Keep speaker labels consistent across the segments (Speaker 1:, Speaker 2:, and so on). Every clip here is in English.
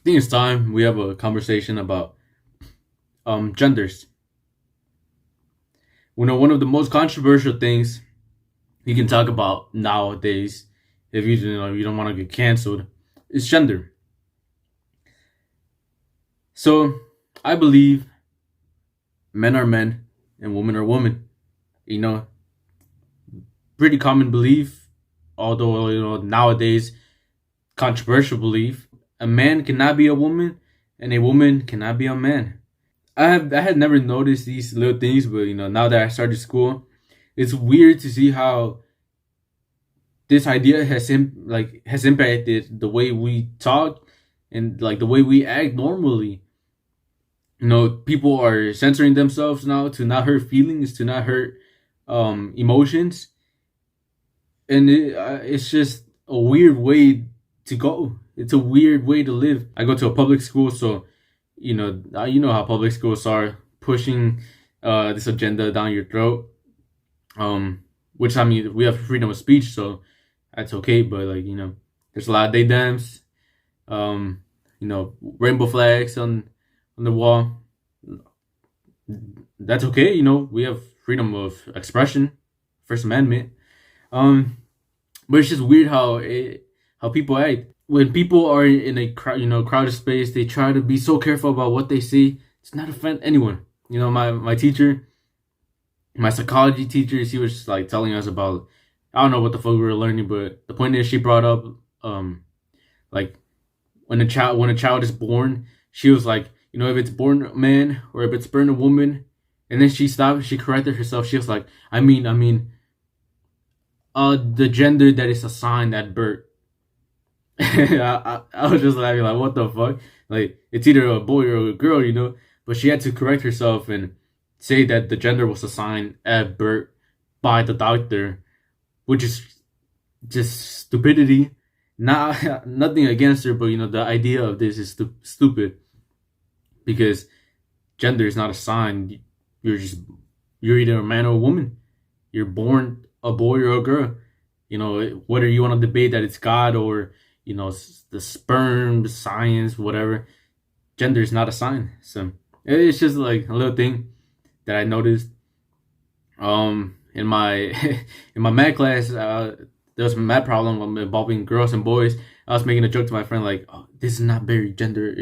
Speaker 1: I think it's time we have a conversation about genders. One of the most controversial things you can talk about nowadays, if you don't want to get canceled, is gender. So I believe men are men and women are women. You know, pretty common belief, although nowadays controversial belief. A man cannot be a woman, and a woman cannot be a man. I had never noticed these little things, but now that I started school, it's weird to see how this idea has impacted the way we talk and like the way we act normally. People are censoring themselves now to not hurt feelings, to not hurt emotions, and it's just a weird way to go. It's a weird way to live. I go to a public school, so you know how public schools are pushing this agenda down your throat. Which I mean, we have freedom of speech, so that's okay. But there's a lot of day dams. Rainbow flags on the wall. That's okay. We have freedom of expression, First Amendment. Um, but it's just weird how people act when people are in a crowded space. They try to be so careful about what they say to not offend anyone. My teacher, my psychology teacher, she was just like telling us about, I don't know what the fuck we were learning, but the point is she brought up like when a child is born, she was like, if it's born a man or if it's born a woman, and then she stopped, she corrected herself. She was like, the gender that is assigned at birth. I was just laughing like, what the fuck? Like, it's either a boy or a girl, But she had to correct herself and say that the gender was assigned at birth by the doctor, which is just stupidity. Not nothing against her, but the idea of this is stupid because gender is not assigned. You're either a man or a woman. You're born a boy or a girl. Whether you want to debate that it's God or the sperm, the science, whatever. Gender is not assigned. So it's just like a little thing that I noticed. In my in my math class, there was a math problem involving girls and boys. I was making a joke to my friend like, "Oh, this is not very gender,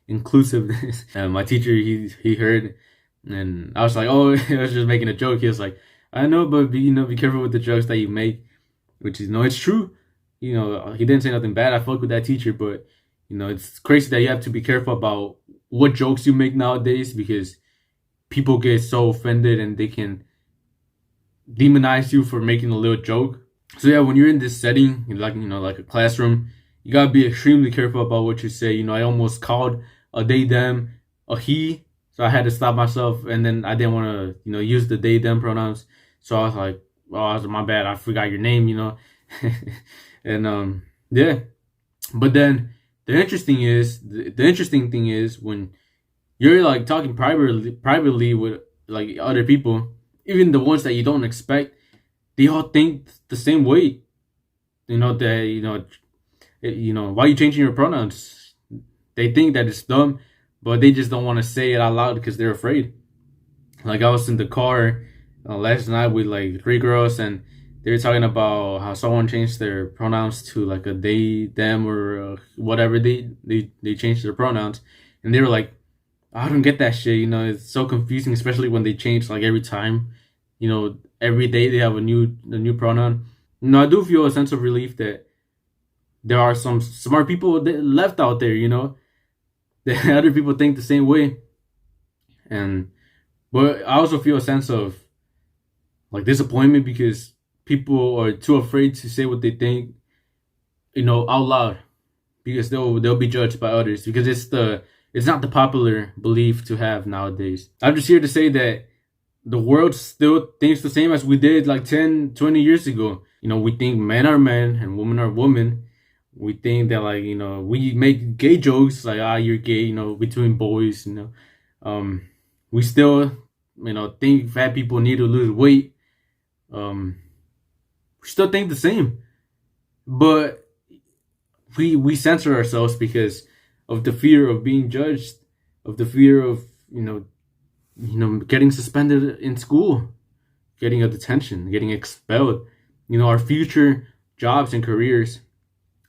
Speaker 1: inclusive." And my teacher, he heard, and I was like, "Oh, I was just making a joke." He was like, "I know, but be careful with the jokes that you make," which is it's true. He didn't say nothing bad. I fuck with that teacher, but it's crazy that you have to be careful about what jokes you make nowadays because people get so offended and they can demonize you for making a little joke. So yeah, when you're in this setting, like a classroom, you gotta be extremely careful about what you say. I almost called a they them a he, so I had to stop myself, and then I didn't want to use the they them pronouns. So I was like, oh, my bad, I forgot your name, and yeah. But then the interesting thing is when you're like talking privately with like other people, even the ones that you don't expect, they all think the same way. That why are you changing your pronouns? They think that it's dumb, but they just don't want to say it out loud because they're afraid. Like I was in the car last night with like three girls, and they were talking about how someone changed their pronouns to like a they, them, or whatever they changed their pronouns, and they were like, I don't get that shit. It's so confusing, especially when they change like every time. Every day they have a new pronoun. I do feel a sense of relief that there are some smart people that left out there. That other people think the same way, and but I also feel a sense of like disappointment because people are too afraid to say what they think, out loud, because they'll be judged by others because it's not the popular belief to have nowadays. I'm just here to say that the world still thinks the same as we did like 10, 20 years ago. We think men are men and women are women. We think that like, we make gay jokes like, you're gay, between boys, we still, think fat people need to lose weight. We still think the same, but we censor ourselves because of the fear of being judged, of the fear of getting suspended in school, getting a detention, getting expelled. Our future jobs and careers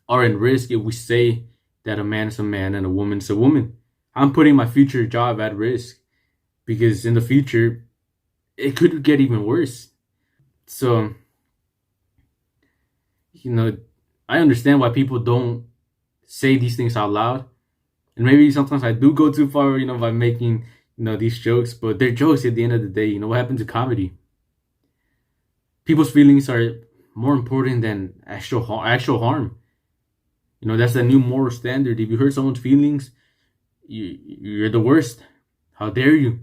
Speaker 1: are in risk if we say that a man is a man and a woman is a woman. I'm putting my future job at risk because in the future it could get even worse. So, I understand why people don't say these things out loud. And maybe sometimes I do go too far, by making, these jokes, but they're jokes at the end of the day. What happened to comedy? People's feelings are more important than actual harm. That's the new moral standard. If you hurt someone's feelings, you're the worst. How dare you?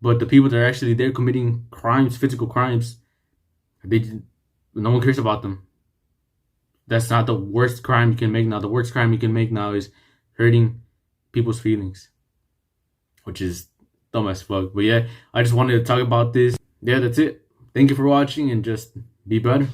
Speaker 1: But the people that are actually there committing crimes, physical crimes, no one cares about them. That's not the worst crime you can make now. The worst crime you can make now is hurting people's feelings, which is dumb as fuck. But yeah, I just wanted to talk about this. Yeah, that's it. Thank you for watching, and just be better.